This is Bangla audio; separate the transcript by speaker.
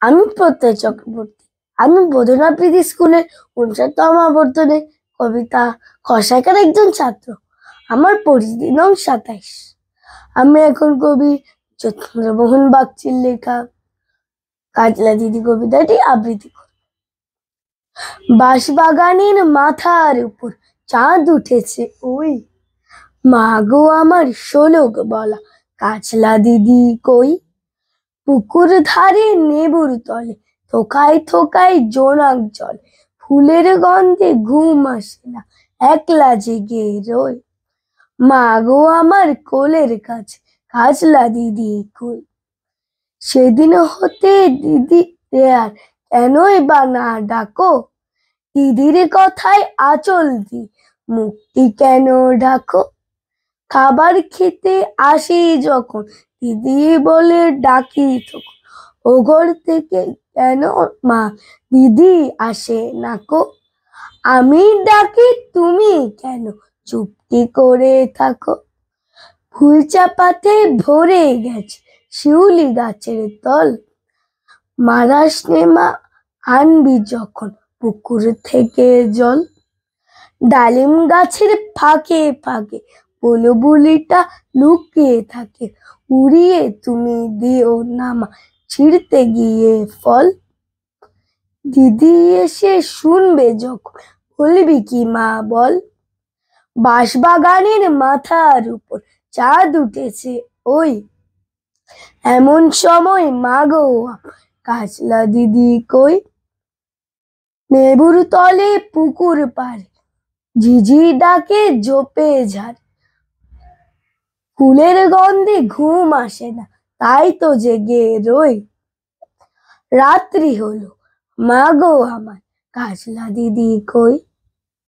Speaker 1: আমি প্রত্যয় চক্রবর্তী। আমি বোধনাপ্রীতি স্কুলের ৫৯তম আবর্তনে কবিতা খসাইকার একজন ছাত্র। আমার পরিচিতি নং ২৭। আমি এখন কবি যতীন্দ্রমোহন বাগচির লেখা কাজলা দিদি কবিতাটি আবৃত্তি করব। বাঁশবাগানের মাথার উপর চাঁদ উঠেছে ওই, মা গো আমার শোলক বলা কাজলা দিদি কই। পুকুর ধারে নেবুর তলে থোকায় থোকায় জোনাক জল, ফুলের গন্ধে ঘুম আসে না একলা জেগে রই। মা গো আমার কোলের কাছে কাজলা দিদি কই। সেদিন হতে দিদি আর কেনই বা না ডাকো, দিদির কথায় আঁচল দি মুক্তি কেন ঢাকো। খাবার খেতে আসি যখন দিদি বলে ডাকি তখন, ও ঘর থেকে কেন মা দিদি আসে না কো। আমি ডাকি তুমি কেন চুপটি করে থাকো। ফুল চাপাতে ভরে গেছে শিউলি গাছের তল, মারাস নে মা আনবি যখন পুকুর থেকে জল। ডালিম গাছের ফাঁকে ফাঁকে বুলবুলিটা লুকিয়ে থাকে, উড়িয়ে তুমি দিও না মা ছিঁড়তে গিয়ে ফল। দিদি এসে শুনবে যখন বলবি কি মা বল। বাঁশবাগানের মাথার উপর চাঁদ উঠেছে ওই, এমন সময় মা গো কাজলা দিদি কই। নেবুর তলে পুকুর পাড়ে ঝিঝি ডাকে জোপে ঝাড়, ফুলের গন্ধে ঘুম আসে না তাই তো জেগে রই। রাত্রি হলো মা গো আমার কাজলা দিদি কই।